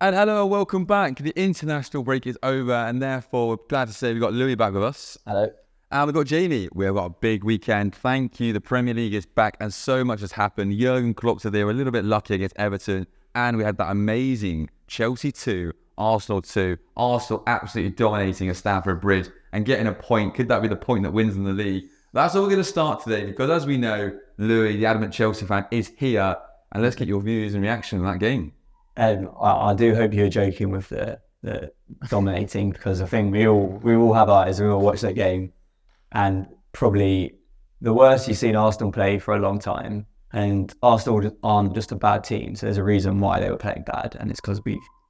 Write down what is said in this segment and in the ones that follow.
And hello, welcome back. The international break is over, and therefore we're glad to say we've got Louis back with us. Hello. And we've got Jamie. We've got a big weekend. Thank you. The Premier League is back, and so much has happened. Jurgen Klopp said they were a little bit lucky against Everton, and we had that amazing Chelsea 2, Arsenal 2. Arsenal absolutely dominating at Stamford Bridge and getting a point. Could that be the point that wins in the league? That's all we're going to start today, because as we know, Louis, the adamant Chelsea fan, is here. And let's get your views and reaction on that game. I do hope you're joking with the dominating, because I think we all have eyes. We all watch that game, and probably the worst you've seen Arsenal play for a long time. And Arsenal aren't just a bad team, so there's a reason why they were playing bad, and it's because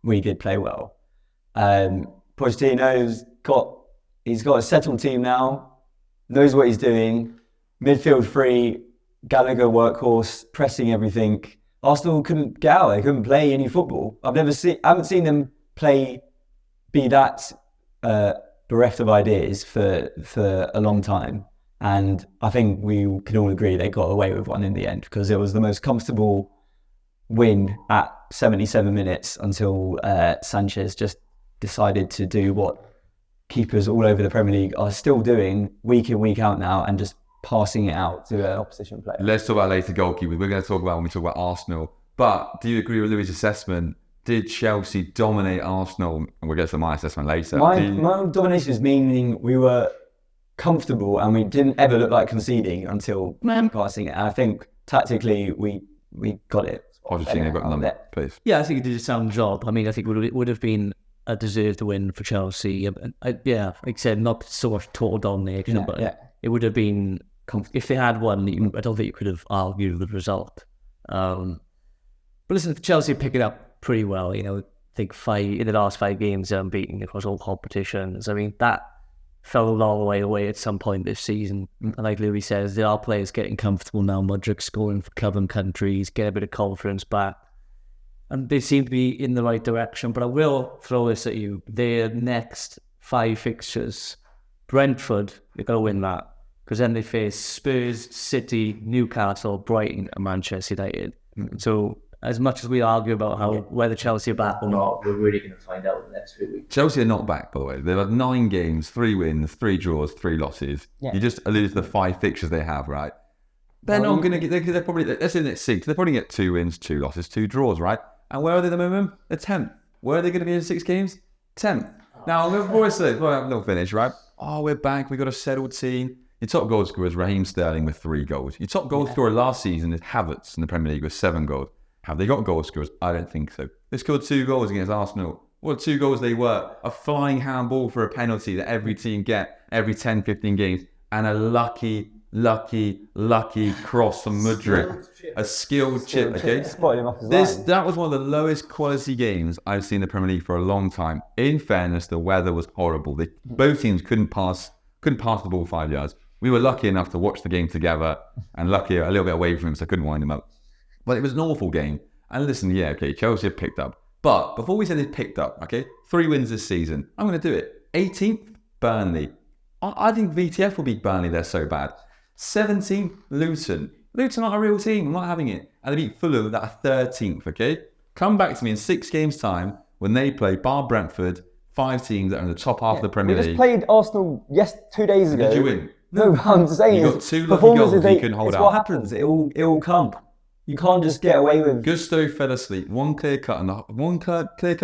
we did play well. Pochettino's got a settled team now, knows what he's doing, midfield free, Gallagher workhorse, pressing everything. Arsenal couldn't get out. They couldn't play any football. I haven't seen them be that bereft of ideas for a long time. And I think we can all agree they got away with one in the end, because it was the most comfortable win at 77 minutes until Sanchez just decided to do what keepers all over the Premier League are still doing week in, week out now, and just passing it out to an opposition player. Let's talk about later goalkeepers. We're going to talk about when we talk about Arsenal. But do you agree with Louis' assessment? Did Chelsea dominate Arsenal? And we'll get to my assessment later. My domination is meaning we were comfortable and we didn't ever look like conceding until passing it. And I think tactically we got it. Pochettino got the number, please. Yeah, I think he did a sound job. I mean, I think it would have been a deserved win for Chelsea. Like I said, not so much total domination, but it would have been, if they had won, I don't think you could have argued with the result. But listen, Chelsea pick it up pretty well. You know, I think in the last 5 games, they're unbeaten across all competitions. I mean, that fell a long way away at some point this season. And like Louis says, there are players getting comfortable now. Mudryk scoring for club and countries, get a bit of confidence back. And they seem to be in the right direction. But I will throw this at you. Their next 5 fixtures, Brentford, they've got to win that. Because then they face Spurs, City, Newcastle, Brighton and Manchester United. So as much as we argue about whether Chelsea are back or not, we're really going to find out in the next 3 weeks. Chelsea are not back, by the way. They've had 9 games, 3 wins, 3 draws, 3 losses. Yeah. You just alluded to the 5 fixtures they have, right? They're not going to get, they're probably, let's say it's 6. They're probably get 2 wins, 2 losses, 2 draws, right? And where are they at the moment? They're 10th. Where are they going to be in 6 games? 10th. Now, before I say, well, I'm not finished, right? Oh, we're back. We've got a settled team. Your top goal scorer is Raheem Sterling with 3 goals. Your top goal scorer last season is Havertz in the Premier League with 7 goals. Have they got goal scorers? I don't think so. They scored 2 goals against Arsenal. What 2 goals they were? A flying handball for a penalty that every team get every 10, 15 games. And a lucky cross from Mudryk. A skilled chip, okay? That was one of the lowest quality games I've seen in the Premier League for a long time. In fairness, the weather was horrible. Both teams couldn't pass the ball 5 yards. We were lucky enough to watch the game together, and lucky a little bit away from him, so I couldn't wind him up. But it was an awful game. And listen, Chelsea have picked up. But before we say they've picked up, 3 wins this season, I'm going to do it. 18th, Burnley. I think VTF will beat Burnley, they're so bad. 17th, Luton. Luton aren't a real team, I'm not having it. And they beat Fulham, that are 13th, okay? Come back to me in 6 games' time when they play bar Brentford, 5 teams that are in the top half of the Premier League. We just played Arsenal 2 days ago. Did you win? No, I'm saying you got 2 lucky goals you couldn't hold out. It's what happens. It will come. You can't just get away with. Gusto fell asleep. One clear cut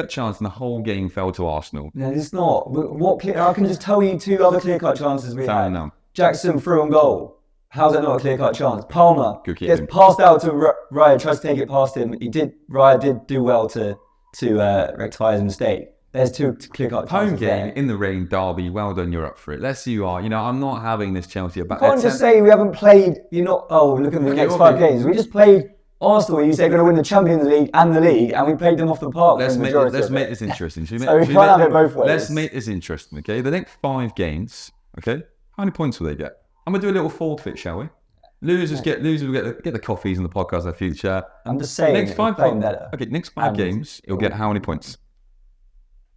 chance, and the whole game fell to Arsenal. No, it's not. I can just tell you 2 other clear cut chances we had. Jackson threw on goal. How's that not a clear cut chance? Palmer gets passed out to Raya, tries to take it past him. Raya did do well to rectify his mistake. There's 2 clear-cut chances. Home game in the rain, Derby. Well done, you're up for it. Let's see you are. I'm not having this Chelsea about. You can't just say we haven't played. You're not. Oh, look at the next 5 games. We just played Arsenal. You say we're going to win the Champions League and the league, and we played them off the park. Let's make this interesting. So we can't have it both ways. Let's make this interesting, okay? The next 5 games, okay? How many points will they get? I'm going to do a little forward fit, shall we? Losers will get the coffees in the podcast in the future. I'm just saying. Next 5 games, you'll get how many points?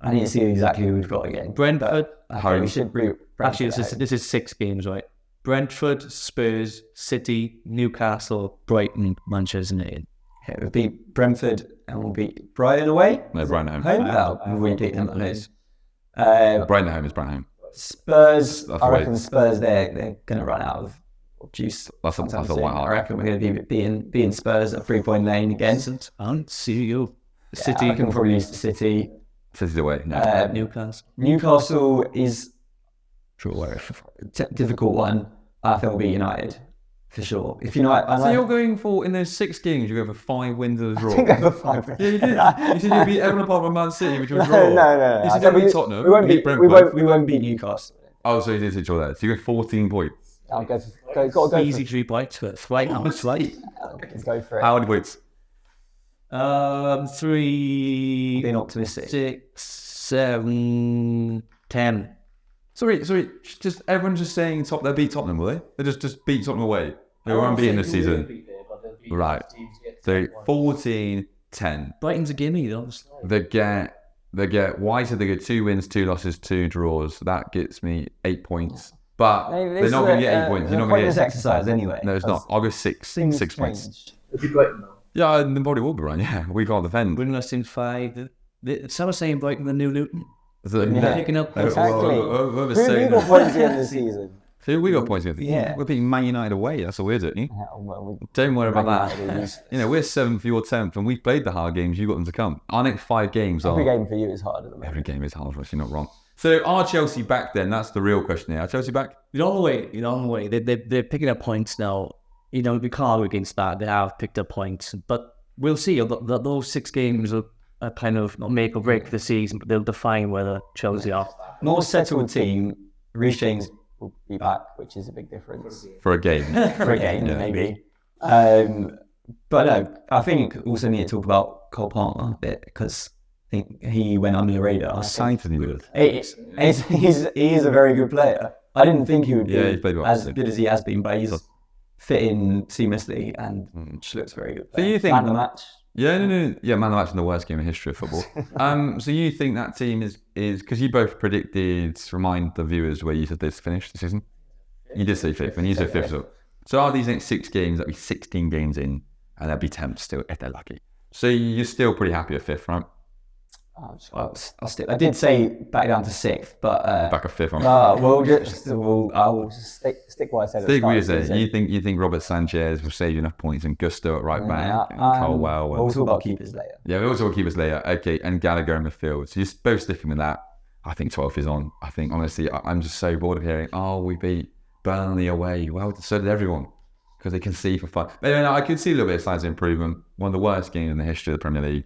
I need to see exactly who we've got again. Brentford. Okay, we should Actually, this is 6 games, right? Brentford, Spurs, City, Newcastle, Brighton, Manchester United. Yeah, we beat Brentford and we'll beat Brighton away. No, Brighton at home. Home? We beat them at home. Brighton at home is Brighton at home. Spurs, I reckon Spurs, they're going to run out of juice. That's a white I reckon we're going to be beating Spurs at 3-point lane again. And see you. City, I can probably use the City. City's away. No. Newcastle is a difficult one. I think we'll beat United for sure. If United, so you're going for, in those 6 games, you go for 5 wins and a draw. I think over 5 wins. Yeah, you did. You said you beat everyone apart from Man City, which was a draw. No. You said you beat Tottenham. We won't beat Newcastle. Oh, so you did say draw there. So you got 14 points. I'll go easy 3 points with right now. It's right. Let's go for it. How many points? 3. Being optimistic. 6, 7, 10. Sorry. Just everyone's just saying they beat Tottenham, will they? They just beat Tottenham away. They were unbeaten this season. Right. So 14-10. Brighton's a gimme, though. They get White. They get 2 wins, 2 losses, 2 draws. That gets me 8 points. But they're not going to get 8 points. You're not going to get exercise anyway. No, it's not. I'll go 6 points. If you Brighton though. Yeah, the body will be right. Yeah, we can't defend. Winning us in 5. Some are saying Brighton the new Luton. Picking up. Exactly. Who got points in the season? So we got points in the season. Yeah. We're beating Man United away. That's what we're doing. Don't worry about that. We're 7th, you're 10th, and we've played the hard games. You've got them to come. Our next 5 games are... Every game for you is hard at the moment. Every game is hard for us, you're not wrong. So are Chelsea back then? That's the real question here. Are Chelsea back? You're on the way. They're picking up points now. We can't go against that. They have picked up points. But we'll see. Those 6 games are kind of not make or break for the season, but they'll define whether Chelsea are. More settled team. Reece James will be back, which is a big difference. For a game. Maybe. But no, I think also need to talk about Cole Palmer a bit because I think he went under the radar. He is a very good player. I didn't think he would be as good as he has been, but he's fitting seamlessly and just looks very good. So you think man of the match? Yeah, man of the match in the worst game in history of football. So you think that team is because you both predicted, remind the viewers where you said this finished the season? You did say 5th, and you said 5th. So are these next 6 games, that'd be 16 games in, and that'd be 10th still, if they're lucky. So you're still pretty happy at 5th, right? I did say back down to 6th, but back at 5th. I will stick what I said. Stick what you said. You think Robert Sanchez will save you enough points, and Gusto at right back, and Colwell. We'll talk about keepers later. Yeah, we'll talk about keepers later. Okay, and Gallagher in midfield. So you're both sticking with that. I think 12th is on. I think honestly, I'm just so bored of hearing, we beat Burnley away. Well, so did everyone. Because they can see for fun. But I could see a little bit of signs of improvement. One of the worst games in the history of the Premier League,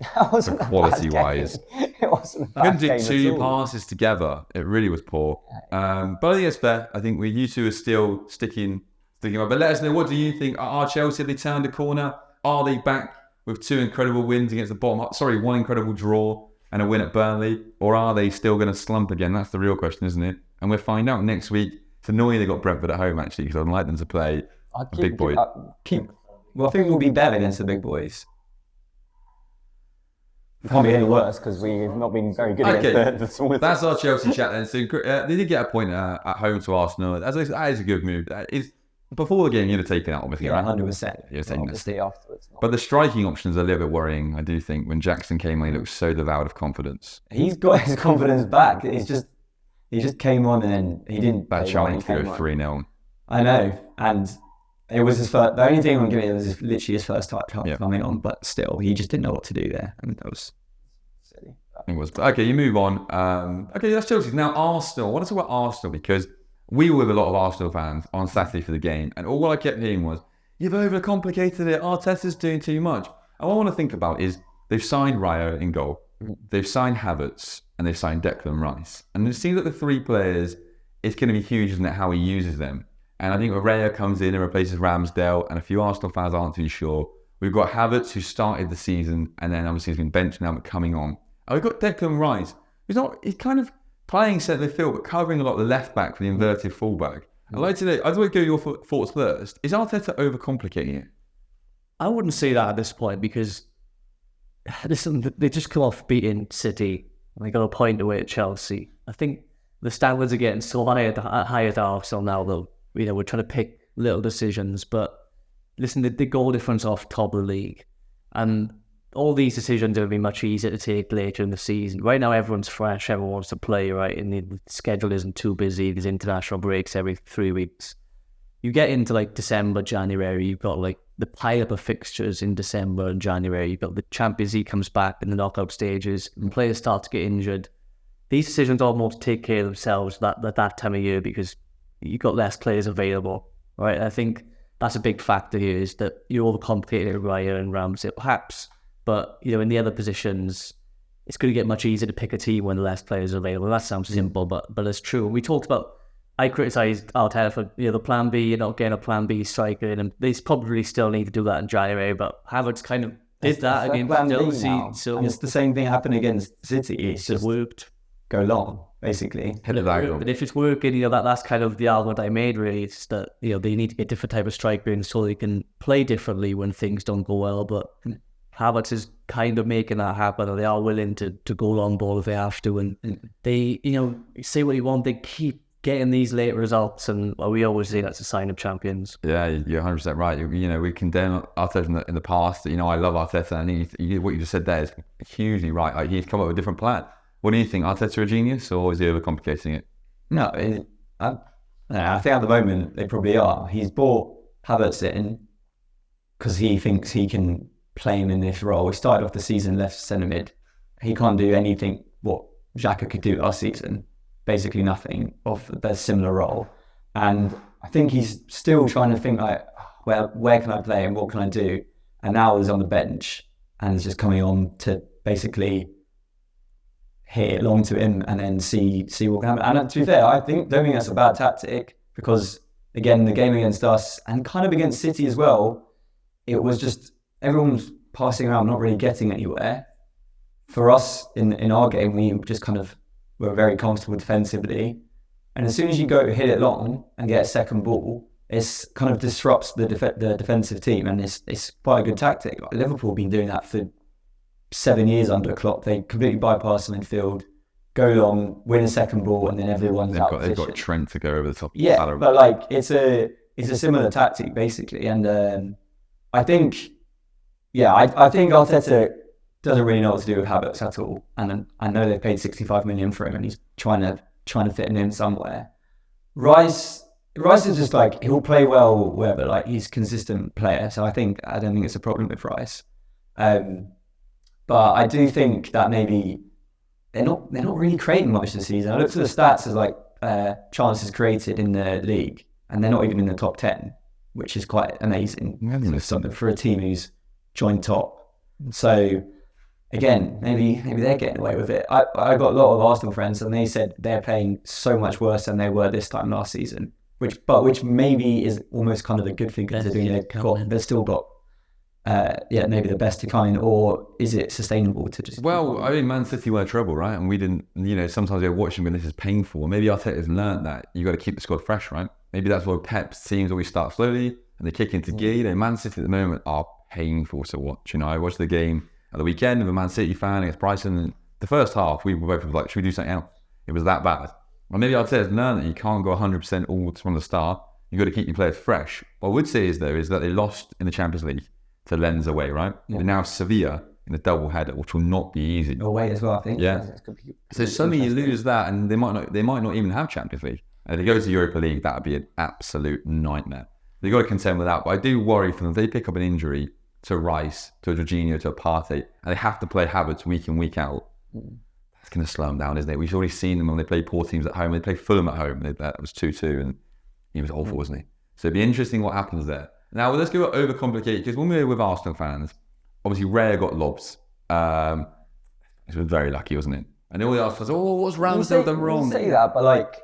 quality-wise. It wasn't a I bad couldn't do game 2 passes together. It really was poor. But I think it's fair. I think you 2 are still sticking up. But let us know, what do you think? Are Chelsea, have they turned a corner? Are they back with 2 incredible wins against the bottom? Sorry, 1 incredible draw and a win at Burnley? Or are they still going to slump again? That's the real question, isn't it? And we'll find out next week. It's annoying they got Brentford at home, actually, because I'd like them to play big boy. I think we'll be better against the big boys. It can't be any worse because we've not been very good against the smaller. That's our Chelsea chat then. So they did get a point at home to Arsenal. That is a good move. Before the game, you'd have taken that, obviously. Yeah, 100%. You're taking obviously afterwards. But the striking options are a little bit worrying, I do think. When Jackson came on, he looked so devoid of confidence. He's got his confidence back. He just came on and then he didn't. That challenge to go 3-0. I know, and it was his first. The only thing I'm giving was literally his first time coming on, but still, he just didn't know what to do there. I mean, that was silly. It was. Okay, you move on. Okay, that's Chelsea. Now Arsenal. I want to talk about Arsenal because we were with a lot of Arsenal fans on Saturday for the game, and all I kept hearing was, "You've overcomplicated it. Arteta's doing too much." And what I want to think about is they've signed Raya in goal, they've signed Havertz, and they've signed Declan Rice, and it seems like the 3 players, it's going to be huge, isn't it? How he uses them. And I think Raya comes in and replaces Ramsdale, and a few Arsenal fans aren't too sure. We've got Havertz, who started the season, and then obviously he's been benched now, but coming on. And we've got Declan Rice, he's kind of playing centre midfield, but covering a lot of the left back for the inverted fullback. I'd like to go your thoughts first. Is Arteta overcomplicating it? I wouldn't say that at this point because, listen, they just come off beating City and they got a point away at Chelsea. I think the standards are getting so high at Arsenal now, though. We're trying to pick little decisions, but listen, the goal difference off top of the league. And all these decisions are going to be much easier to take later in the season. Right now, everyone's fresh, everyone wants to play, right? And the schedule isn't too busy. There's international breaks every 3 weeks. You get into like December, January, you've got like the pile-up of fixtures in December and January. You've got the Champions League comes back in the knockout stages, and players start to get injured. These decisions almost take care of themselves that time of year because you've got less players available, right? I think that's a big factor here, is that you're overcomplicated Raya and Ramsey, perhaps. But, in the other positions, it's going to get much easier to pick a team when the less players are available. That sounds simple, but it's true. We talked about, I criticised Arteta for, the plan B, you're not getting a plan B striker in, and they probably still need to do that in January, but Havertz kind of did that against Chelsea. So and it's the same thing happened against City. It's just worked. Go long, basically. But if it's working, that's kind of the argument I made, really. It's that, they need to get different type of striker in so they can play differently when things don't go well, but Havertz is kind of making that happen, and they are willing to go long ball if they have to. And they, say what you want, they keep getting these late results, and we always say that's a sign of champions. Yeah, you're 100% right. We condemn Arteta in the past. I love Arteta, and what you just said there is hugely right. Like, he's come up with a different plan. What do you think? Arteta a genius, or is he overcomplicating it? No, I think at the moment they probably are. He's brought Havertz in because he thinks he can play him in this role. He started off the season left centre mid. He can't do anything what Xhaka could do last season. Basically nothing of a similar role. And I think he's still trying to think like, where can I play and what can I do? And now he's on the bench and is just coming on to basically hit it long to him and then see what can happen. And to be fair, don't think that's a bad tactic, because again, the game against us and kind of against City as well, it was just everyone's passing around, not really getting anywhere. For us in our game, we just kind of were very comfortable defensively. And as soon as you go hit it long and get a second ball, it kind of disrupts the defensive team, and it's quite a good tactic. Like, Liverpool have been doing that for 7 years under Klopp. They completely bypass the midfield, go long, win a second ball, and then everyone's out of position. They've got Trent to go over the top. Yeah, but like it's a similar tactic basically, and I think Arteta doesn't really know what to do with Havertz at all, and I know they paid 65 million for him, and he's trying to fit him in somewhere. Rice is just like, he'll play well wherever, like he's a consistent player, so I don't think it's a problem with Rice. But I do think that maybe they're not really creating much this season. I looked at the stats as like chances created in the league, and they're not even in the top 10, which is quite amazing. Something for a team who's joined top. So again, maybe they're getting away with it. I got a lot of Arsenal friends, and they said they're playing so much worse than they were this time last season, which maybe is almost kind of a good thing, considering they've still got maybe the best to kind. Or is it sustainable to just? Well, I mean, Man City were trouble, right? And we didn't. Sometimes they're watching when this is painful. Maybe Arteta's learned that you got to keep the squad fresh, right? Maybe that's why Pep's teams always start slowly and they kick into gear. Man City at the moment are painful to watch. I watched the game at the weekend with a Man City fan against Brighton, and the first half we were both like, should we do something else? It was that bad. Well, maybe Arteta's learned that you can't go 100% all from the start. You got to keep your players fresh. What I would say is that they lost in the Champions League to Lens away, right? Yeah. They're now Sevilla in the double header, which will not be easy. Away as well, I think. Yeah. So suddenly you lose that, and they might not even have Champions League. And if they go to Europa League, that would be an absolute nightmare. They've got to contend with that. But I do worry for them. If they pick up an injury to Rice, to a Jorginho, to a Partey, and they have to play Havertz week in, week out, that's going to slow them down, isn't it? We've already seen them when they play poor teams at home. They play Fulham at home. That was 2-2, and he was awful, wasn't he? So it'd be interesting what happens there. Now, let's go overcomplicate, because when we were with Arsenal fans, obviously Raya got lobs. It was very lucky, wasn't it? And all the Arsenal fans, what's Ramsdale done wrong? You say that, but like,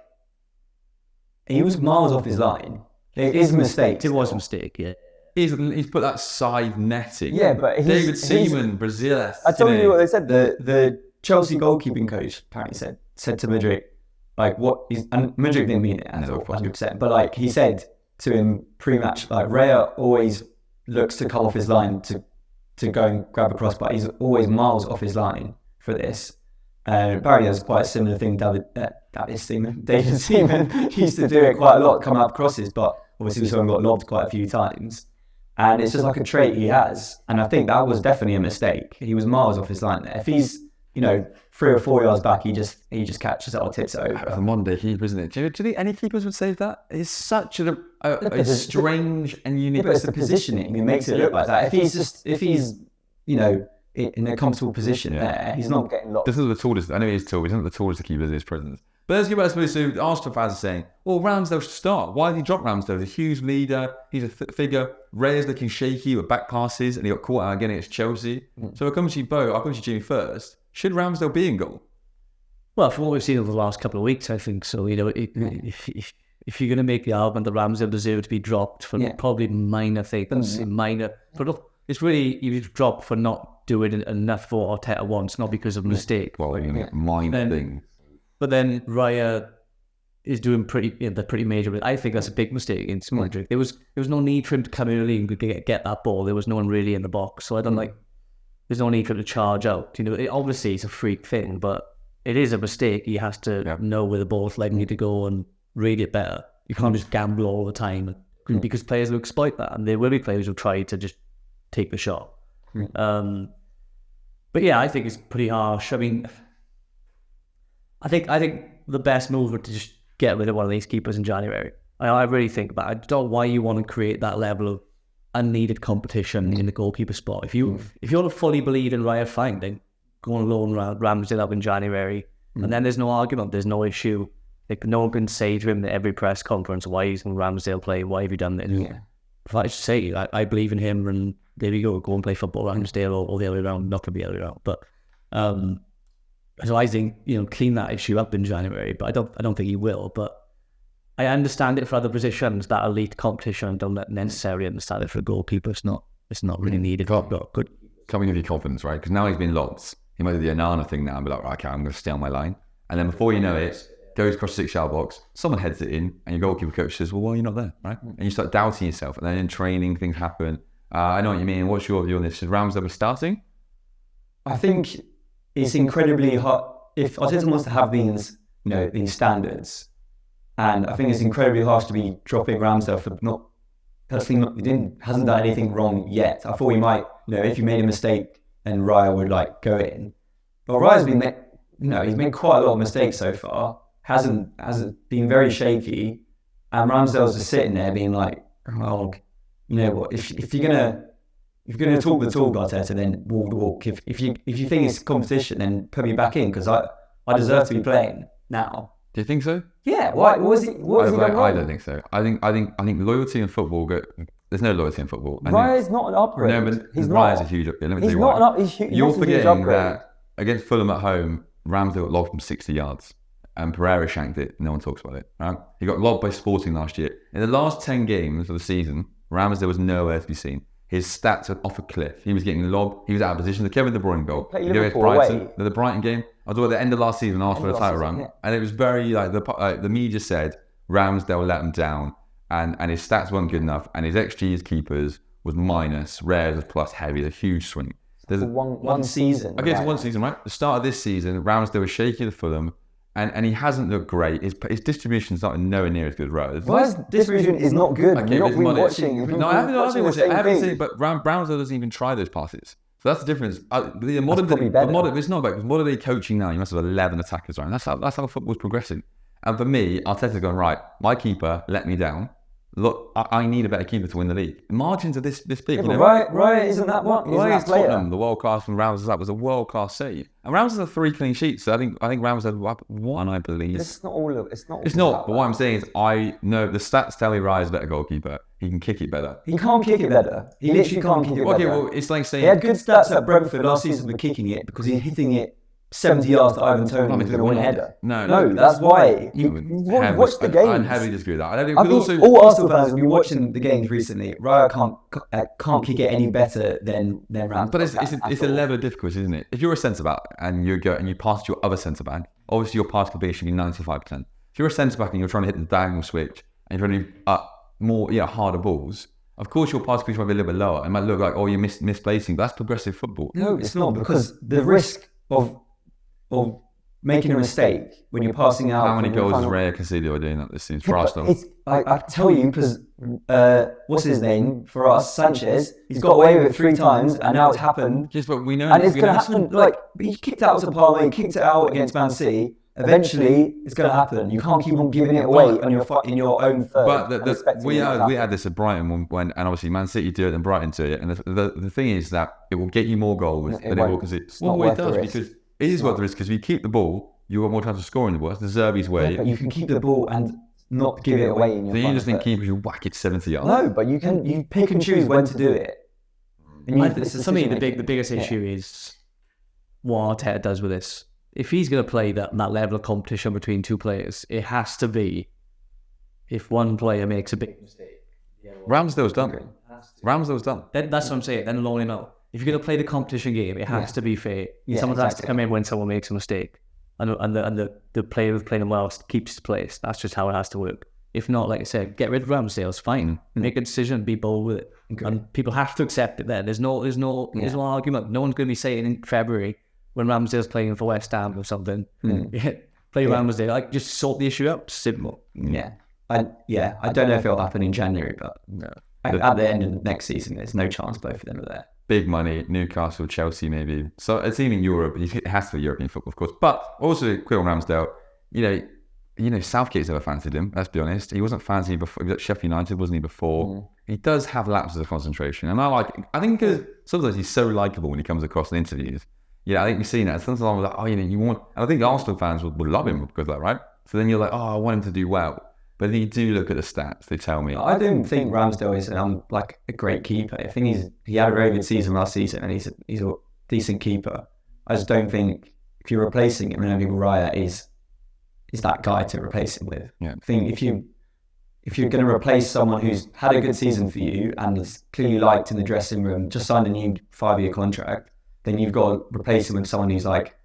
he was miles off his line. It is a mistake. It was a mistake, yeah. He's put that side netting. Yeah, but David Seaman, Brazil. I told you what they said. The Chelsea goalkeeping coach apparently said to Mudryk, like, what is, and Mudryk didn't mean it at all, 100%. But like, he said to him pre-match, like, Raya always looks to come off his line to go and grab a cross, but he's always miles off his line for this. Apparently there's quite a similar thing. David Seaman used to do it quite a lot, come out crosses, but obviously we saw him got lobbed quite a few times. And it's just like a trait he has. And I think that was definitely a mistake. He was miles off his line there. If he's, 3 or 4 yards back, he just catches it or tips it over. That's a modern day keeper, isn't it? Do you think any keepers would save that? It's such a strange and unique. But it's the positioning that makes it look like that. If he's in a comfortable position there, he's not getting locked. This is the tallest. I know he's tall. He's not the tallest keeper in his presence. But let's get back to Arsenal fans are saying, well, Ramsdale should start. Why did he drop Ramsdale? He's a huge leader. He's a figure. Ray's looking shaky with back passes, and he got caught out again against Chelsea. So I'll come to you, Bo. I'll come to you, Jimmy, first. Should Ramsdale be in goal? Well, from what we've seen over the last couple of weeks, I think so. If you're going to make the argument that Ramsdale deserved to be dropped for probably minor things, but look, it's really he was dropped for not doing enough for Arteta once, not because of a mistake. Well, minor things. But then Raya is doing pretty major. I think that's a big mistake against Madrid. There was no need for him to come early and get that ball. There was no one really in the box, so I don't there's no need for him to charge out. Obviously it's a freak thing, but it is a mistake. He has to know where the ball's likely to go and read it better. You can't just gamble all the time because players will exploit that, and there will be players who try to just take the shot. But yeah, I think it's pretty harsh. I mean, I think the best move would to just get rid of one of these keepers in January. I really think that. I don't know why you want to create that level of unneeded competition in the goalkeeper spot. If you don't fully believe in Raya, fine, then go on loan Ramsdale up in January, and then there's no argument, there's no issue. Like, no one can say to him at every press conference, why isn't Ramsdale playing? Why have you done this? If I just say, I believe in him, and there you go and play football, Ramsdale, or the other way around, not going to be the other way around. But so I think, clean that issue up in January, but I don't think he will. But I understand it for other positions, that elite competition. I don't necessarily understand it for a goalkeeper. It's not really needed. Good. Coming with your confidence, right? Because now he's been locked. He might do the Anana thing now and be like, right, okay, I'm going to stay on my line. And then before you know it, goes across the 6-yard box, someone heads it in, and your goalkeeper coach says, well, why are you not there, right? And you start doubting yourself. And then in training, things happen. I know what you mean. What's your view on this? Is Ramsdale starting? I think it's incredibly hard. If Arteta wants to have these standards, and I think it's incredibly harsh to be dropping Ramsdale for hasn't done anything wrong yet. I thought he might, if you made a mistake, then Raya would go in. But Raya's been, he's made quite a lot of mistakes so far. Hasn't been very shaky, and Ramsdale's just sitting there being like, oh, you know what? If you're gonna talk the talk, Arteta, then walk the walk. If you think it's competition, then put me back in, because I deserve to be playing now. Do you think so? Yeah. Why? What has he done wrong? I don't think so. I think loyalty in football. There's no loyalty in football. Raya's not an upgrade. No, but he's Raya's not. a huge upgrade. Let me He's tell you not why. an upgrade. You're forgetting that against Fulham at home, Ramsdale got lobbed from 60 yards. And Pereira shanked it. No one talks about it. Right? He got lobbed by Sporting last year. In the last 10 games of the season, Ramsdale was nowhere to be seen. His stats are off a cliff. He was getting lobbed. He was out of position. The Kevin De Bruyne goal. The Brighton game. I was at the end of last season after the title run, and it was very the media said Ramsdale let him down, and his stats weren't good enough, and his XG as keepers was minus, Rare was plus, heavy. A huge swing. There's one season. Okay, it's one season, right? The start of this season, Ramsdale was shaky at Fulham. And he hasn't looked great. His distribution's not nowhere near as good as Rose. Raya's distribution is not good. Okay, You're not rewatching. No, I haven't seen it, but Ramsdale doesn't even try those passes. So that's the difference. It's not about, because what are they coaching now? You must have 11 attackers, right? That's how football's progressing. And for me, Arteta's going, right, my keeper let me down. Look, I need a better keeper to win the league. The margins are this big. Raya isn't that one. Raya's Tottenham, the world class from Ramsdale, that was a world class save. And Ramsdale had 3 clean sheets. So I think Ramsdale had 1, I believe. It's not all of it. It's not. But what I'm saying is, I know the stats tell me Raya's a better goalkeeper. He can kick it better. He can't kick it better. He literally can't kick it better. Okay, well, it's like saying he had good stats at Brentford last season for kicking it, because he's hitting it 70 yards to Ivan Toney who's going to win a header. No, that's why. Watch the games. I'd heavily disagree with that. I think all Arsenal fans have been watching the games recently. Raya can't kick it any better than Ramsdale. But it's a level of difficulty, isn't it? If you're a centre-back and you pass to your other centre-back, obviously your pass completion should be 95%. If you're a centre-back and you're trying to hit the diagonal switch and you're trying to more harder balls, of course your pass completion might be a little bit lower. It might look like, oh, you're misplacing, but that's progressive football. No, it's not, because the risk of making a mistake when you're passing out. How many goals has Raya conceded by doing that this season for Arsenal? I tell you, because what's his name for us, Sanchez, he's got away with it 3 times, and now it's happened. Just but we know, and it's going to happen. Like, he kicked out to Palmer, he kicked it out against Man City. Eventually, it's going to happen. You can't keep on giving it away on in your own third. But we had this at Brighton when and obviously Man City do it and Brighton do it. And the thing is that it will get you more goals than it will because it does because it is what there is because if you keep the ball, you have more chance of scoring the ball. That's the Zerbi's way. Yeah, but you can keep the ball and not give it away in your. So you just think keepers you whack it 70 yards. No, but you pick and choose when to do it. For me, the biggest issue is what Arteta does with this. If he's going to play that level of competition between 2 players, it has to be if one player makes a big mistake. Ramsdale's done. Ramsdale's done. That's what I'm saying. Then only know. If you're going to play the competition game, it has to be fair. Someone has to come in when someone makes a mistake. And the player who's playing well keeps his place. That's just how it has to work. If not, like I said, get rid of Ramsdale. It's fine. Make a decision. Be bold with it. Okay. And people have to accept it then. There's no argument. No one's going to be saying in February, when Ramsdale's playing for West Ham or something, play Ramsdale. Like, just sort the issue out. Simple. Yeah. I don't know if it'll happen in January, but at the end of next season, there's no chance both of them are there. Big money, Newcastle, Chelsea, maybe. So a team in Europe, it has to be European football, of course. But also, quick on Ramsdale, Southgate's never fancied him. Let's be honest. He wasn't fancied before. He was at Sheffield United, wasn't he? Before he does have lapses of concentration, and I think because sometimes he's so likable when he comes across in interviews. Yeah, I think we've seen that. Sometimes I'm like, you want. And I think Arsenal fans would love him because of that, right? So then you're like, I want him to do well. But then you do look at the stats. They tell me. I don't think Ramsdale is a great keeper. I think he had a very good season last season, and he's a decent keeper. I just don't think if you're replacing him, and I think Raya is that guy to replace him with. Yeah. I think if you're going to replace someone who's had a good season for you and is clearly liked in the dressing room, just signed a new 5-year contract, then you've got to replace him with someone who's like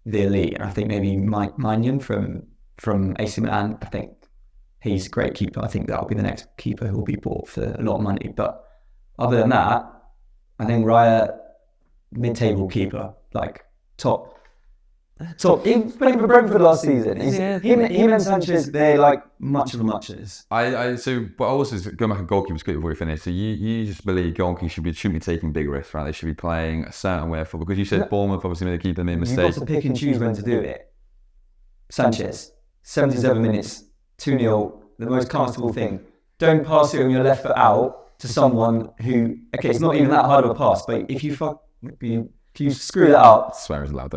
the elite. And I think maybe Mike Maignan from AC Milan, I think he's a great keeper. I think that'll be the next keeper who will be bought for a lot of money. But other than that, I think Raya, mid-table keeper, like top. He played for Brentford last season. Him and Sanchez, they're like much of a muchness. But also going back to goalkeepers quickly before we finish. So you just believe goalkeepers shouldn't be taking big risks, right? They should be playing a certain way of football. Because you said Bournemouth obviously made a keeper made mistakes. You've got to pick and choose when to do it. Sanchez, 77 minutes, 2-0, the most comfortable thing. Don't pass it on your left foot out to someone who, okay, it's not even that hard of a pass, but if you screw that up, swear is allowed,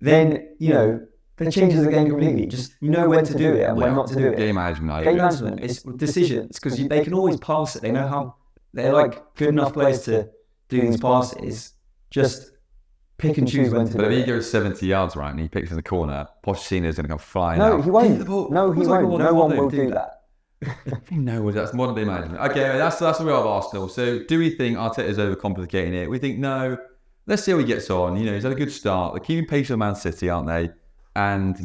then that changes the game completely. Just when to do it and when not to do it. Game management. Game management is decisions because they can always pass it. They know how they're like good enough players to do these passes. Just pick and choose when to do it. But if he goes 70 yards right and he picks in the corner, Pochettino's going to come flying out. No, he won't. No, he won't. No one will do that. No, that's modern day management. Okay, that's the way of Arsenal. So do we think Arteta's overcomplicating it? We think no. Let's see how he gets on. He's had a good start. They're keeping pace with Man City, aren't they? And,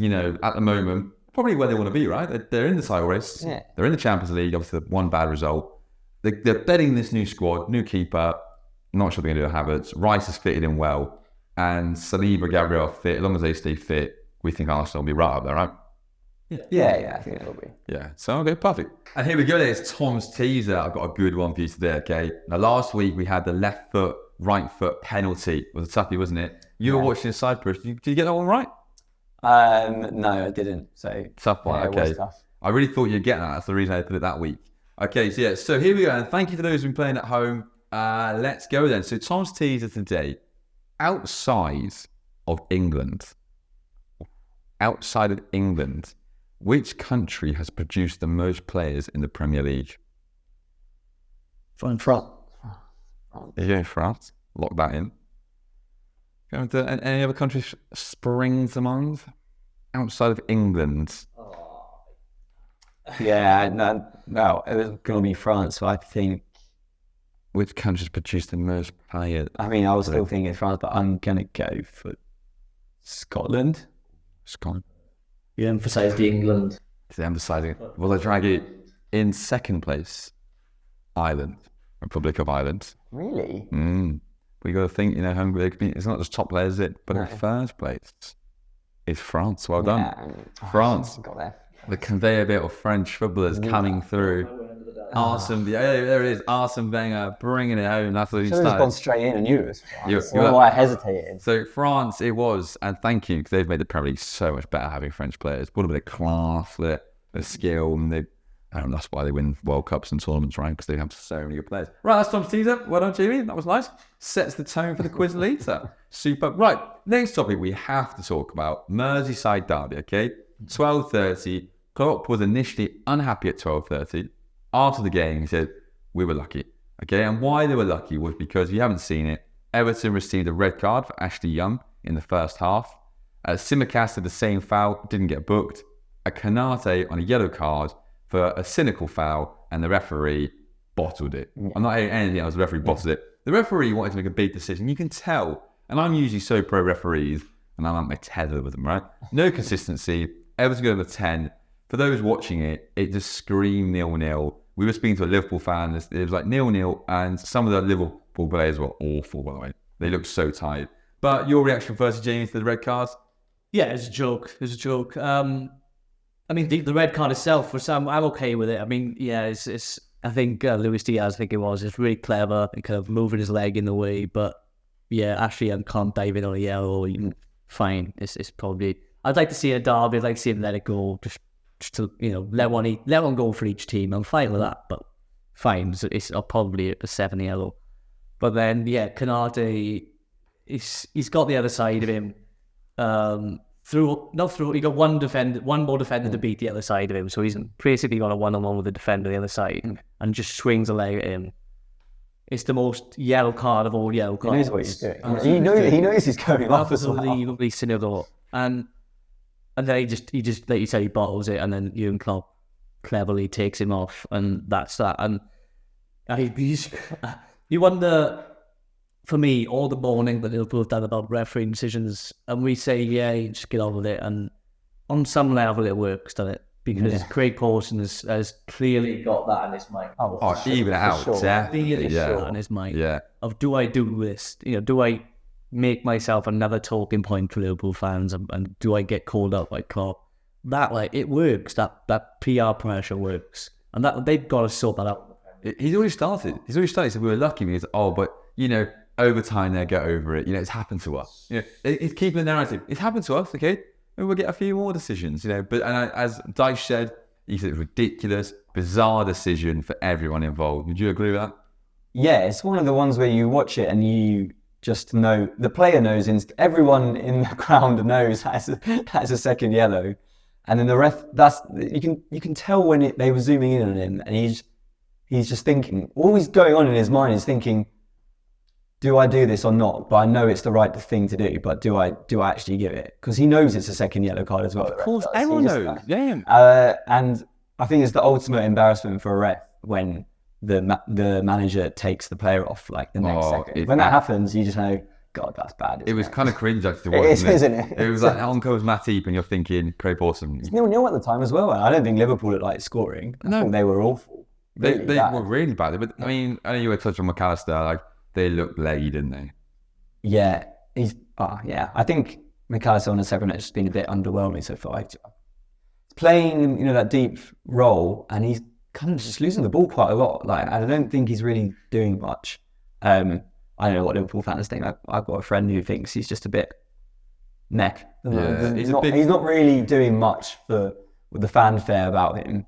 at the moment, probably where they want to be, right? They're in the title race. Yeah. They're in the Champions League, obviously one bad result. They're betting this new squad, new keeper. Not sure they're going to do Havertz. Rice has fitted in well. And Saliba, Gabriel are fit. As long as they stay fit, we think Arsenal will be right up there, right? Yeah, I think it will be. Yeah, so okay, perfect. And here we go. There's Tom's teaser. I've got a good one for you today, okay? Now, last week we had the left foot, right foot penalty. It was a toughie, wasn't it? You were watching Cyprus. Did you get that one right? No, I didn't. So tough one. Okay. It was tough. I really thought you'd get that. That's the reason I put it that week. Okay, so here we go. And thank you for those who've been playing at home. Let's go then. So Tom's teaser today. Outside of England, which country has produced the most players in the Premier League? France. You're going France. Lock that in. Going to any other country springs to mind? Outside of England. Yeah, no, it was going to be France, so I think. Which country's produced the most players? I mean, I was still thinking France, but I'm going to go for Scotland. You emphasised the England. They're emphasising it. Well, they drag it in second place. Ireland. Republic of Ireland. Really? We got to think, Hungary, it's not just top players, is it? But in first place. It's France. Well done. France. Got there. The conveyor belt of French footballers coming through. Arsene, there it is. Arsene Wenger bringing it home. That's what he started. Should have gone straight in and knew it was France. You Why I hesitated. So France, it was, and thank you, because they've made the Premier League so much better having French players. What a bit of class, the skill, and that's why they win World Cups and tournaments, right? Because they have so many good players. Right, that's Tom's teaser. Well done, Jamie. That was nice. Sets the tone for the quiz later. Super. Right, next topic we have to talk about Merseyside derby. Okay, 12:30. Klopp was initially unhappy at 12:30. After the game, he said, we were lucky. Okay, and why they were lucky was because, if you haven't seen it, Everton received a red card for Ashley Young in the first half. Simicast had the same foul, didn't get booked. A Kanate on a yellow card for a cynical foul, and the referee bottled it. Yeah. I'm not hearing anything else, the referee bottled it. The referee wanted to make a big decision. You can tell, and I'm usually so pro referees, and I'm at my tether with them, right? No consistency. Everton go over 10. For those watching it, it just screamed 0-0. We were speaking to a Liverpool fan. It was like 0-0, and some of the Liverpool players were awful, by the way. They looked so tired. But your reaction first, James, to the red cards? Yeah, it's a joke. It's a joke. I mean, the red card itself, I'm okay with it. I mean, yeah, it's. I think Luis Diaz, it's really clever and kind of moving his leg in the way. But yeah, Ashley Young can't dive in on a yellow. Fine. It's probably. I'd like to see a derby. I'd like to see him let it go. Just to let one go for each team. I'm fine with that, but fine. So it's probably a 7 yellow. But then Kanate, he's got the other side of him. He got one more defender to beat the other side of him. So he's basically got a one-on-one with the defender on the other side and just swings a leg at him. It's the most yellow card of all yellow cards. He knows what he's doing. He knows he's going off as well. Absolutely cynical. And then he just like you said, he bottles it, and then Jurgen Klopp cleverly takes him off, and that's that. And you wonder, for me, all the mourning that Liverpool have done about refereeing decisions, and we say, yeah, just get on with it, and on some level it works, doesn't it? Because Craig Pawson has clearly got that in his mind. Even out, That in his mind. Yeah. Of, do I do this? Do I make myself another talking point for Liverpool fans, and do I get called up by Klopp? That it works. That PR pressure works, and that they've got to sort that out. He's already started. He said we were lucky. He goes, but over time they'll get over it. It's happened to us. It's keeping the narrative. It's happened to us. Okay, and we'll get a few more decisions. But as Dyche said, he said it was ridiculous, bizarre decision for everyone involved. Would you agree with that? Yeah, it's one of the ones where you watch it and you just know, the player knows, everyone in the ground knows has a second yellow, and then the ref, you can tell when they were zooming in on him, and he's just thinking, all he's going on in his mind is thinking, do I do this or not? But I know it's the right thing to do, but do I actually give it? Because he knows it's a second yellow card as well. Of course, everyone knows. And I think it's the ultimate embarrassment for a ref when the manager takes the player off the next second. When that happens, you just know, God, that's bad. It was kind of cringe actually. It is, isn't it? It was like Onko's Matip, and you're thinking, Craig Pawson. It's 0-0 at the time as well. And I don't think Liverpool looked scoring. I think they were awful. They were really bad. But I mean, I know you were touching on McAllister. They looked leggy, didn't they? Yeah, I think McAllister on the second match has been a bit underwhelming so far. He's playing, that deep role, and he's kind of just losing the ball quite a lot. I don't think he's really doing much. I don't know what Liverpool fans think. I've got a friend who thinks he's just a bit meh. Yeah, he's not really doing much with the fanfare about him.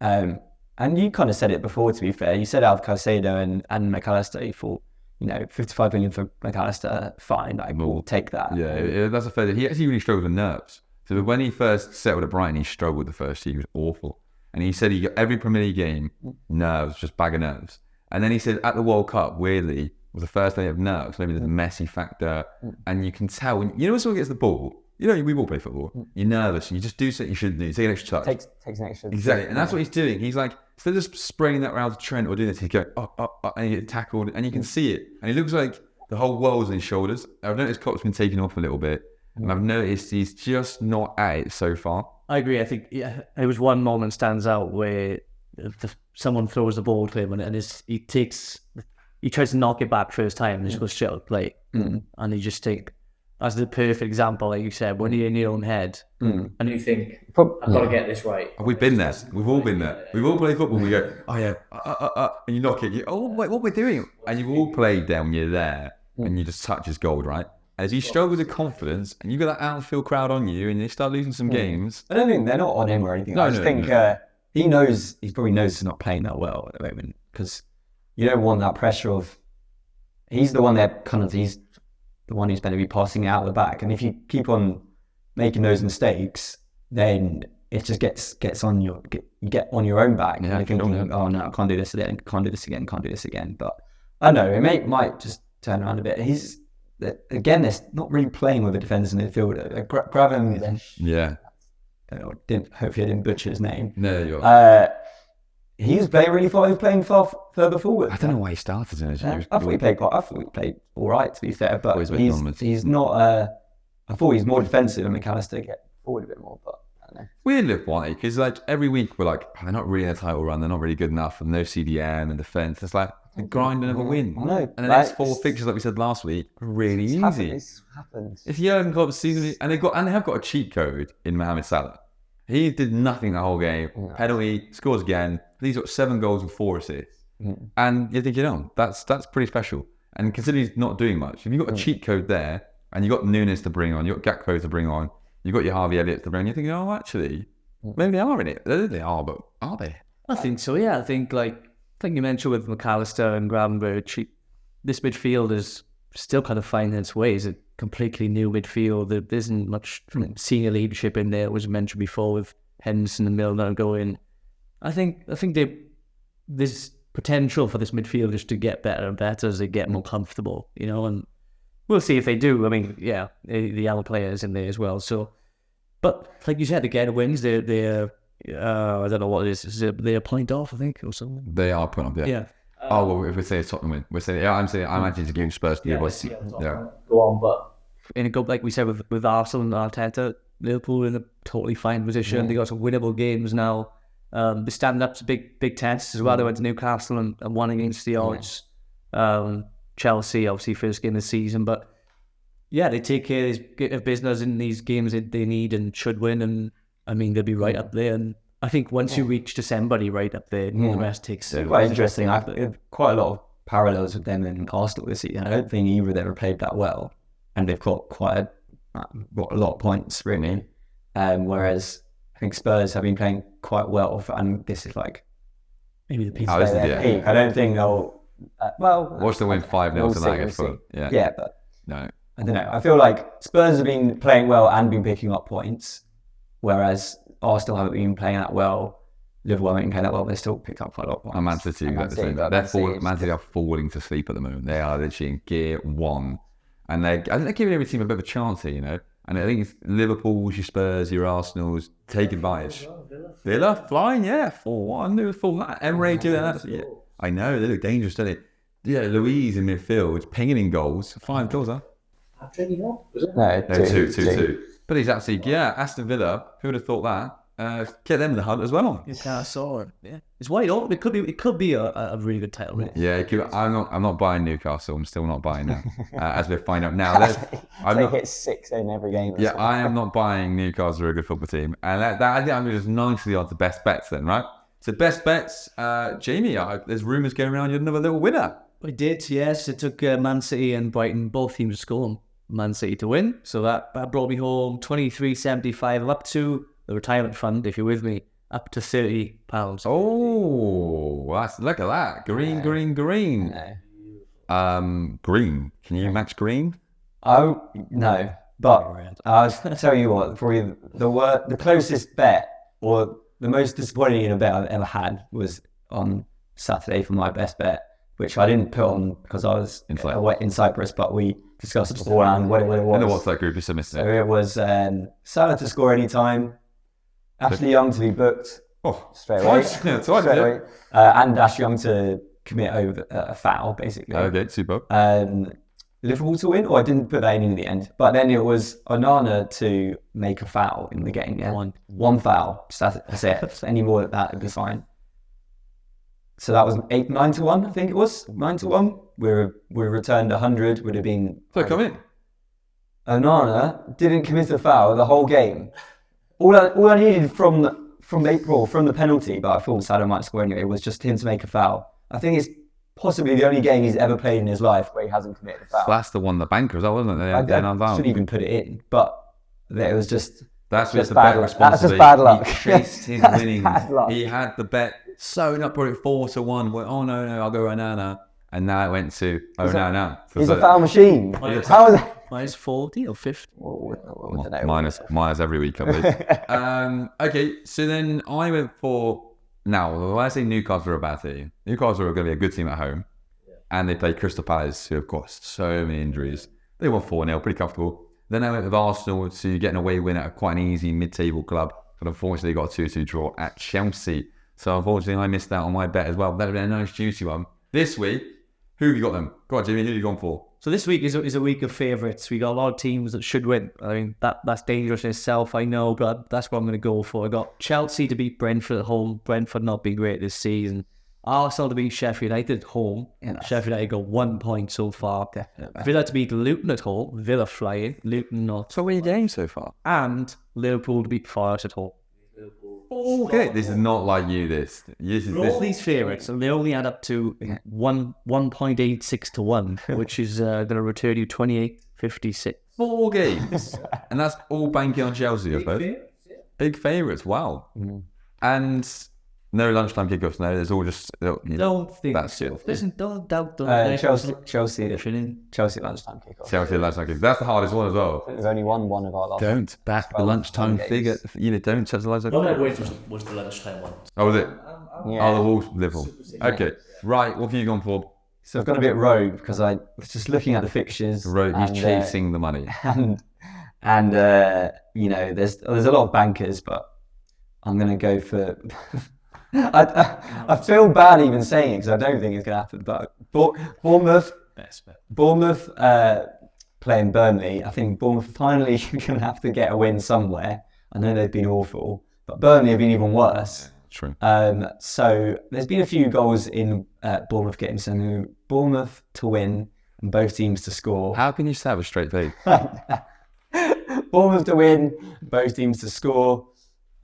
And you kind of said it before, to be fair. You said out of Caicedo and McAllister, you thought, 55 million for McAllister, fine, we'll take that. Yeah, that's a fair thing. He actually really struggled with nerves. So when he first settled at Brighton, he struggled the first year. He was awful. And he said he got every Premier League game, nerves, just bag of nerves. And then he said at the World Cup, weirdly, was the first day of nerves. Maybe there's a messy factor. And you can tell, when someone gets the ball, we all play football. You're nervous and you just do something you shouldn't do. Take an extra touch. Takes an extra. Exactly. And that's what he's doing. He's instead of just spraying that around to Trent or doing this, he's going, and he gets tackled, and you can see it. And he looks like the whole world's on his shoulders. I've noticed Klopp's been taken off a little bit. And I've noticed he's just not at it so far. I agree. I think there was one moment stands out where someone throws the ball to him and he tries to knock it back first time and just goes straight out of play. And you just think, That's the perfect example, like you said, when you're in your own head and you think, I've got to get this right. We've been there. We've all been there. We've all played football. We go, oh yeah, and you knock it. Wait, what we're doing? And you've all played there when you're there, and you just touch his gold, right? As you struggle with confidence, and you've got that outfield crowd on you, and you start losing some games. I don't think they're not on him or anything. I just think he knows. He probably knows he's not playing that well at the moment, because you don't want that pressure of. He's the one that he's the one who's going to be passing it out the back, and if you keep on making those mistakes, then it just gets on you get on your own back. Yeah, and you think, oh no, I can't do this again, can't do this again. But I don't know, it might just turn around a bit. He's again, they're not really playing with the defenders in the midfield. Grab him. Yeah. Hopefully I didn't butcher his name. No, you're. He was playing really far. He was playing far further forward. I don't know why he started in it. I thought he played all right, to be fair. But he's not. I thought he's more defensive, and McAllister get forward a bit more. But I don't know. Weird, Liverpool, because like every week we're like, they're not really in a title run. They're not really good enough, and no CDM and defense. It's like grind and never win. I know. And the next 4 fixtures, like we said last week, are really easy. This happens. It's Jurgen Klopp's season, and they have got a cheat code in Mohamed Salah. He did nothing the whole game. Yeah. Penalty, scores again. He's got 7 goals and 4 assists. And you're thinking, that's pretty special. And considering he's not doing much, if you've got a cheat code there, and you've got Nunes to bring on, you've got Gakpo to bring on, you've got your Harvey Elliott to bring on, you're thinking, actually, maybe they are in it. They are, but are they? I think so, yeah. I think you mentioned with McAllister and Gravenberch, this midfield is still kind of finding its way. It's a completely new midfield. There isn't much senior leadership in there, as mentioned before, with Henderson and Milner going. I think there's potential for this midfield just to get better and better as they get more comfortable, and we'll see if they do. I mean, yeah, the young players in there as well. So, but like you said, again, wins. They're I don't know what it is. They're a point off, I think, or something. They are a point off, yeah. Well, if we say Tottenham win, we're saying, I'm actually giving Spurs to Go on, but in a go like we said with Arsenal and Arteta, Liverpool in a totally fine position. They got some winnable games now. They stand up to big tests as well. They went to Newcastle and won against the odds. Chelsea, obviously, first game of the season, but yeah, they take care of business in these games that they need and should win. And I mean, they'll be right up there. And I think once you reach December, you're right up there. The rest takes. It's quite interesting. I've quite a lot of parallels with them and Arsenal this season. I don't think either of them ever played that well, and they've got got a lot of points really. Whereas I think Spurs have been playing quite well, and this is like maybe the peak. I don't think they'll. Watch them win 5-0 tonight against Fulham. Yeah, but no, I don't know. I feel like Spurs have been playing well and been picking up points, whereas Arsenal haven't been playing that well. Liverpool haven't been playing that well, but they still picked up quite a lot of points. And Man City, Man City are falling to sleep at the moment. They are literally in gear 1, and I think they're giving every team a bit of a chance here, And I think it's Liverpool's, your Spurs, your Arsenal's take advantage. Villa flying, 4-1. They were full that. Emre doing that. Yeah. I know, they look dangerous, don't they? Yeah, Louise in midfield, pinging in goals. 5 goals, huh? No, 2. But he's actually, Aston Villa, who would have thought that? Get them in the hunt as well. Yeah, I saw it. Yeah, it's wide open. It could be a really good title race. Yeah, I'm not buying Newcastle. I'm still not buying them. As we find out now, they hit 6 in every game. Yeah, I am not buying Newcastle. Are a good football team, and that I think I'm just nicely on the best bets then, right? So best bets, Jamie. There's rumours going around. You're another little winner. I did, yes. It took Man City and Brighton, both teams to score, Man City to win. So that brought me home 23.75. I'm up to the retirement fund, if you're with me, up to £30. Oh, look at that. Green. Green. Can you match green? Oh, no. But I'll tell you what, probably the closest bet, or the most disappointing bet I've ever had, was on Saturday for my best bet, which I didn't put on because I was in Cyprus, but we discussed beforehand what it was. I know what's that group, so it was Salah to score any time, Ashley Young to be booked straight away, and Ashley Young to commit over a foul, basically. Okay, super. Liverpool to win, or I didn't put that in the end. But then it was Onana to make a foul in the game. Yeah, one foul. That's it. So any more than that would be fine. So that was 9 to 1, I think it was 9 to 1. We returned 100. Would have been. So come in. Onana didn't commit a foul the whole game. All I needed from the penalty, but I thought Salah might score anyway, was just him to make a foul. I think it's possibly the only game he's ever played in his life where he hasn't committed a foul. That's the one the bankers, wasn't it? I shouldn't even put it in, but it was just... That's just the bad bet luck. That's just bad luck. He chased his winnings. He had the bet sewn up, brought it 4-1. Went, oh no, I'll go Onana. And now it went to no. He's a foul machine. How is that? Minus 40 or 50? Minus every week, I believe. Okay, so then I went for... Now, when I say Newcastle are a bad team, Newcastle are going to be a good team at home. And they play Crystal Palace, who have got so many injuries. They won 4-0, pretty comfortable. Then I went with Arsenal to get an away win at quite an easy mid-table club. But unfortunately got a 2-2 draw at Chelsea. So unfortunately I missed out on my bet as well. That would have been a nice juicy one. This week, who have you got them? Go on, Jimmy, who have you gone for? So this week is a week of favourites. We got a lot of teams that should win. I mean, that's dangerous in itself, I know, but that's what I'm going to go for. I got Chelsea to beat Brentford at home. Brentford not been great this season. Arsenal to beat Sheffield United at home. Sheffield United got 1 point so far. Definitely. Villa to beat Luton at home. Villa flying. Luton not. So where are you going so far? And Liverpool to beat Forest at home. Okay, this is not like you. All these favourites, and they only add up to 1.86 to 1, which is going to return you 28.56. 4 games, and that's all banking on Chelsea, I suppose. Big favourites, wow. And no lunchtime kickoffs. No, there's all just. Don't think that's it. Listen, don't doubt the Chelsea lunchtime kickoff. Chelsea lunchtime kickoff. That's the hardest one as well. We've only won one of our last. Don't back the lunchtime figure. Don't touch the lunchtime. Was the lunchtime one? Oh, was it? Yeah. Oh, the Wolves, Liverpool. Okay, right. What have you gone for? So I've gone a bit rogue because I was just looking at the fixtures. Rogue. He's chasing the money. And there's a lot of bankers, but I'm going to go for. I feel bad even saying it because I don't think it's going to happen. But Bournemouth playing Burnley. I think Bournemouth finally going to have to get a win somewhere. I know they've been awful, but Burnley have been even worse. True. So there's been a few goals in Bournemouth games. So Bournemouth to win and both teams to score. How can you say that with straight face? Bournemouth to win, both teams to score.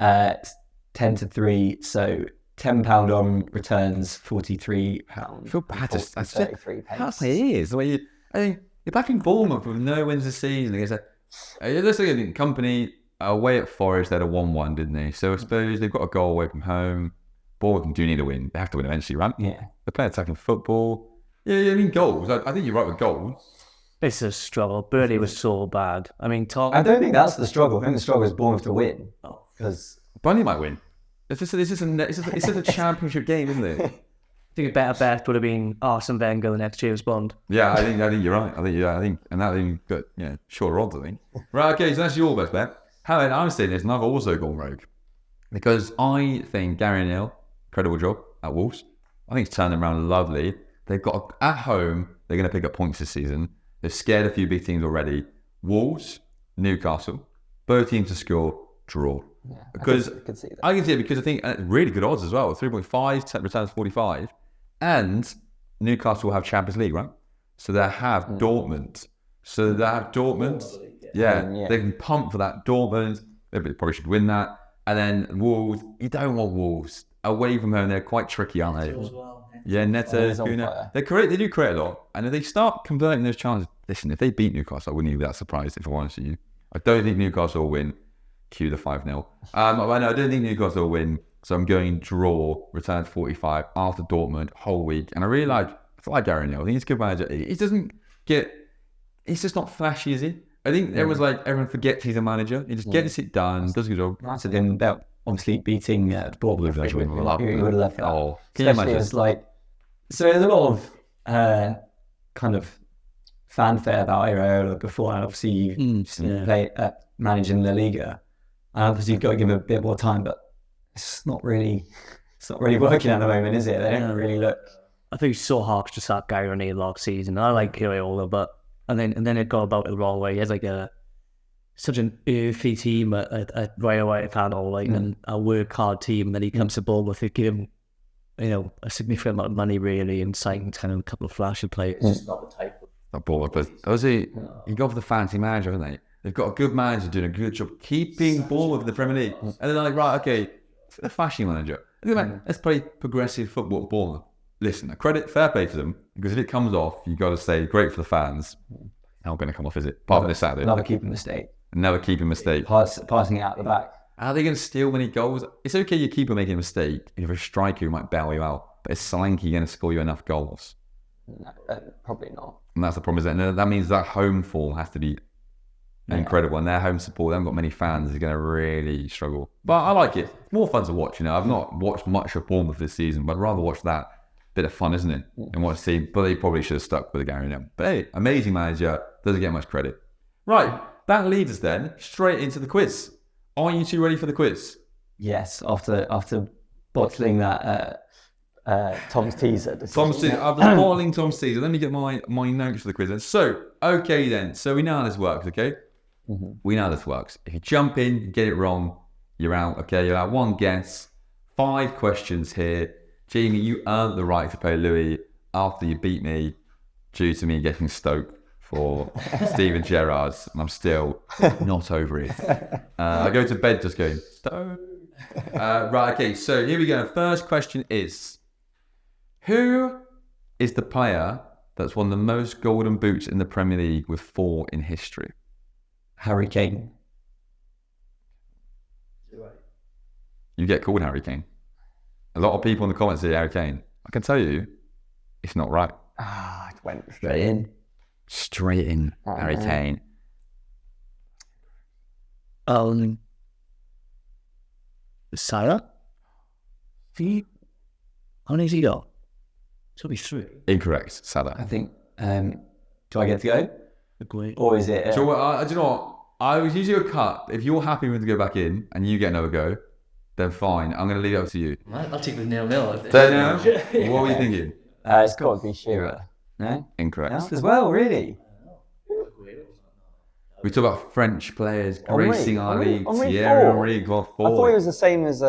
10-3. So £10 on returns, £43. I feel bad. That's 33 how it is. The way you're back in Bournemouth with no wins this season. Let's look at the Company away at Forest. They had a 1-1, didn't they? So I suppose they've got a goal away from home. Bournemouth do need a win. They have to win eventually, right? Yeah. They play attacking football. Yeah, I mean goals. I think you're right with goals. It's a struggle. Burnley was so bad. I mean, I don't think that's the struggle. I think the struggle is Bournemouth to win. Because Burnley might win. It's just a championship game, isn't it? I think a better bet would have been Arsene Wenger the next James Bond. Yeah, I think you're right. And that thing got shorter odds, I think. Right, okay, so that's your best bet. However, I'm saying this, and I've also gone rogue because I think Gary Neville, incredible job at Wolves. I think he's turned them around lovely. They've got at home. They're going to pick up points this season. They've scared a few big teams already. Wolves, Newcastle, both teams to score, draw. yeah, Because I can see that. I can see it because I think really good odds as well. 3.5 returns 45, and Newcastle will have Champions League, right? So they have Dortmund. Yeah, they can pump for that. Dortmund, they probably should win that. And then Wolves, you don't want Wolves away from home. They're quite tricky, aren't they? Yeah, Neto, Kuna. They do create a lot, and if they start converting those chances, listen, if they beat Newcastle, I wouldn't be that surprised if I wanted to. I don't think Newcastle will win. Cue the 5-0. I don't think Newcastle will win, so I'm going draw, return 45 after Dortmund, whole week. And I like Gary Neville. I think he's a good manager. He's just not flashy, is he? I think everyone forgets he's a manager. He just gets it done, does a good job. Nice of him about obviously beating Bournemouth. He would have left that. Oh, can you imagine? So there's a lot of kind of fanfare about Areola before, and obviously you play managing La Liga. And obviously you've got to give him a bit more time, but it's not really working at the moment, is it? They don't really look. I think it's so hard to sack Gary O'Neill last season. I like Areola, but and then it got about it the wrong way. He has such an earthy team at Royal White Panel, and a work hard team. And then he comes to Bournemouth, they give him, a significant amount of money really, and sign kind of a couple of flashy players. It's not the type of That Bournemouth, but does he? You go for the fancy manager, haven't they? They've got a good manager doing a good job keeping Bournemouth in the Premier League. And they're like, right, okay, the flashy manager. Let's play progressive football at Bournemouth. Listen, fair play to them, because if it comes off, you've got to say, great for the fans. Not going to come off, is it? Apart from this Saturday. Another keeping mistake. Never keep a mistake. Passing it out the back. Are they going to steal many goals? It's okay, you keep making a mistake. If you're a striker, who might bail you out. But is Solanke going to score you enough goals? No, probably not. And that's the problem, is that means that home form has to be incredible. And their home support, they haven't got many fans, is going to really struggle. But I like it. It's more fun to watch, I've not watched much of Bournemouth this season, but I'd rather watch that. Bit of fun, isn't it? And watch the team. But they probably should have stuck with the Gary Neville. But hey, amazing manager, doesn't get much credit. Right, that leads us then straight into the quiz. Are you two ready for the quiz? Yes, after bottling that Tom's teaser. After bottling Tom's teaser, let me get my notes for the quiz then. So, okay then. So we know how this works, okay? Mm-hmm. We know how this works. If you jump in, you get it wrong, you're out, okay? You're out one guess. 5 questions here. Jamie, you earned the right to play Louis after you beat me due to me getting Stoke for Steven Gerrard's, and I'm still not over it. I go to bed just going, Stoke. Right, okay, so here we go. First question is, who is the player that's won the most golden boots in the Premier League with 4 in history? Harry Kane. You get called Harry Kane. A lot of people in the comments say Harry Kane. I can tell you, it's not right. It went straight in. Straight in, Harry Kane. Salah? How many has he got? It's got to be 3. Incorrect, Salah. I think, do I get to go? Agree. Or is it... Do you know what? I was usually a cut. If you're happy with to go back in and you get another go, then fine. I'm going to leave it up to you. I'll take the 0-0. What were you thinking? It's got to be Shearer. No? Incorrect. No? As well, really? We talk about French players gracing our league. Thierry Henry got 4. I thought he was the same as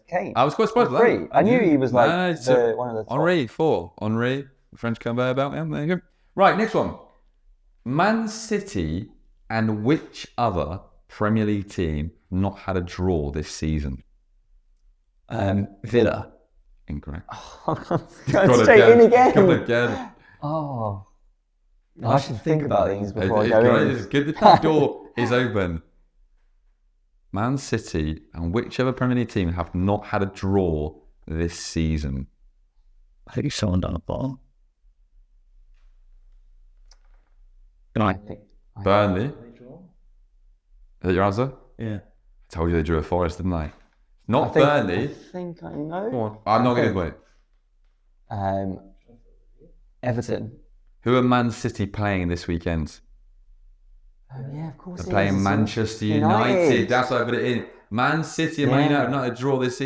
Kane. I was quite surprised with that. I knew he was like one of the top. Henry, 4. Henry, the French conveyor belt. Yeah, there you go. Right, next one. Man City and which other Premier League team not had a draw this season? Villa. Incorrect. Going straight in again. Come again. Oh. I should think about things before I go in. It's good that the door is open. Man City and whichever Premier League team have not had a draw this season. I think it's someone down the bottom. Burnley. Is that your answer? Yeah. I told you they drew a Forest, didn't I? Not Burnley. I think I know. Go on. I'm not going to win. Everton. Who are Man City playing this weekend? Oh, yeah, of course. They're playing Manchester United. That's why I put it in. Man City and Man United not a draw this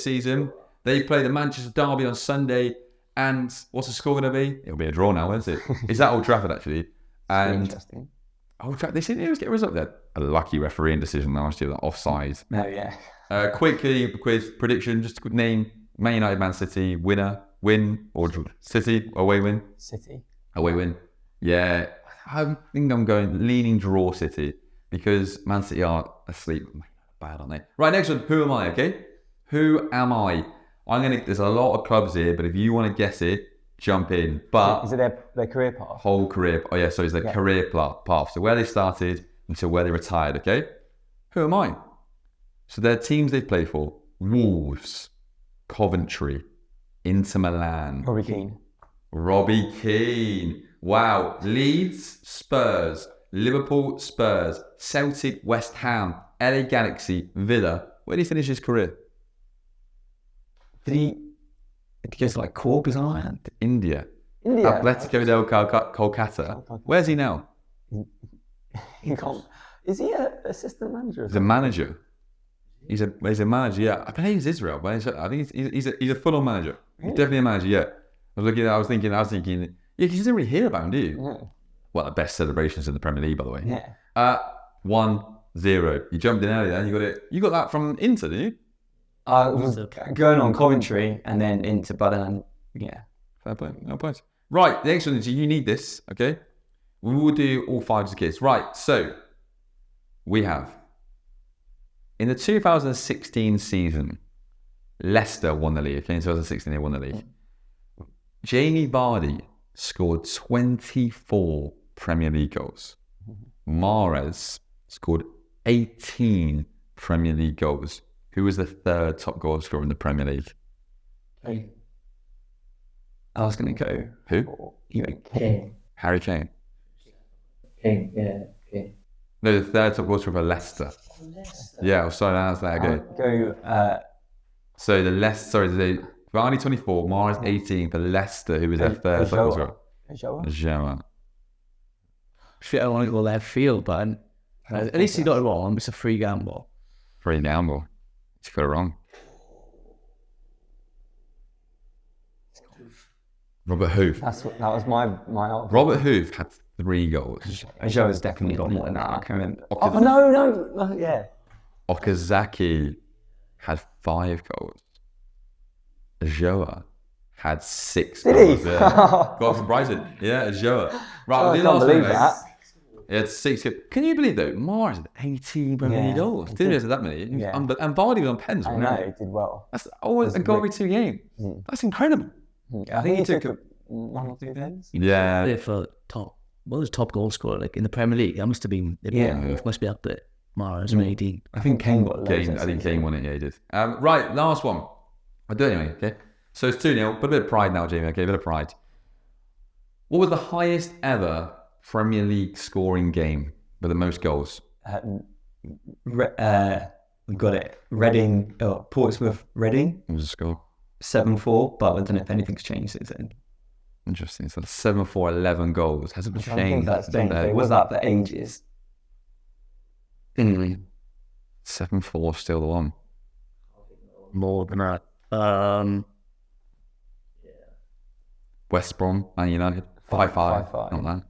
season. They play the Manchester Derby on Sunday. And what's the score going to be? It'll be a draw now, won't it? It's at Old Trafford, actually. And interesting. Old Trafford, they seem to get a result there. A lucky refereeing decision last year, that offside. Oh, yeah. Quickly, quiz prediction, just a quick name. Man United, Man City, win, or draw. City, away win? City. Away win. Yeah, I think I'm leaning draw City because Man City are asleep. Bad, aren't they? Right, next one. Who am I, okay? Who am I? There's a lot of clubs here, but if you want to guess it, jump in. But is it their career path? Whole career. Oh, yeah, so it's their career path. So where they started until where they retired, okay? Who am I? So their teams they've played for: Wolves, Coventry, Inter Milan. Robbie Keane. Wow. Leeds, Spurs, Liverpool, Spurs, Celtic, West Ham, LA Galaxy, Villa. Where did he finish his career? Did he go to like Cork or something? India. Atletico del Kolkata. Where's he now? Is he an assistant manager? He's a manager. He's a manager, yeah. I believe he's Israel, but I think he's a full-on manager. He's definitely a manager, yeah. I was thinking, yeah, you didn't really hear about him, do you? No. Well, the best celebrations in the Premier League, by the way. Yeah. 1-0. You jumped in early then, you got it. You got that from Inter, didn't you? I was going on Coventry and then Inter, but yeah. Fair play, no points. Right, the next one is you need this, okay? We will do all 5 just in case. Right, so we have in the 2016 season, Leicester won the league. Okay, in 2016 they won the league. Jamie Vardy scored 24 Premier League goals. Mahrez scored 18 Premier League goals. Who was the 3rd top goal scorer in the Premier League? I was going to go. Who? Kane. Harry Kane. Kane, yeah. Kane. No, the 3rd top goal scorer for Leicester. Yeah, sorry, that's that again. Go. So the Leicester, Vardy 24, Mahrez 18 for Leicester, who was their 3rd top goal scorer. Joa. I don't want to go left field, but at least he got it wrong. It's a free gamble. Free gamble. You got it wrong. Robert Hoof. That was my answer. Robert Hoof had 3 goals. Joa's definitely got more than that. I can remember. No, yeah. Okazaki had 5 goals. Joa had 6 Did goals. he? Yeah. Got from Brighton. Yeah, Joa. Right, I can't believe that. He had 6. Can you believe though? Mahrez had 18 Premier League goals. Didn't realize that many. Yeah. And Vardy was on pens. I know, he did well. That's always a goal every 2 games. That's incredible. I think he took 1 or 2 pens. Yeah. Yeah, for top. What was top goal scorer like in the Premier League? That must have been. It must be up there. Mahrez, 18. I think Kane got loads. I think Kane won it. Yeah, he did. Right, last one. I'll do it anyway. Okay. So it's 2-0. But a bit of pride now, Jamie. Okay, a bit of pride. What was the highest ever Premier League scoring game with the most goals? We got it. Reading, Portsmouth, Reading. What was the score? 7-4, but I don't know if anything's changed since then. Interesting. So 7-4, 11 goals. Hasn't changed. I think that's changed. It was that for ages. 7-4, still the one. More than that. West Brom, Man United. 5-5. 5-5. Not that.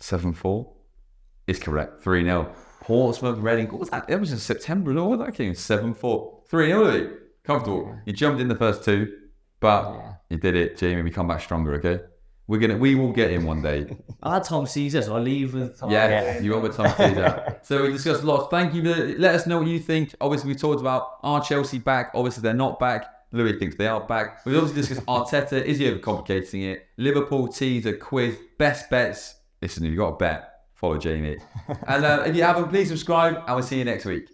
7-4 is correct. 3-0. Portsmouth, Reading. What was that? It was in September. What was that game? 7-4. 3-0. Comfortable. You jumped in the first 2, but you did it, Jamie. We come back stronger, okay? We will get in one day. I had Tom Caesar, so I leave with Tom. Yeah, you went with Tom Caesar. So we discussed lots. Thank you. Let us know what you think. Obviously, we talked about, are Chelsea back? Obviously, they're not back. Louis thinks they are back. We obviously discussed Arteta. Is he overcomplicating it? Liverpool teaser quiz. Best bets. Listen, if you've got a bet, follow Jamie. And if you haven't, please subscribe, and we'll see you next week.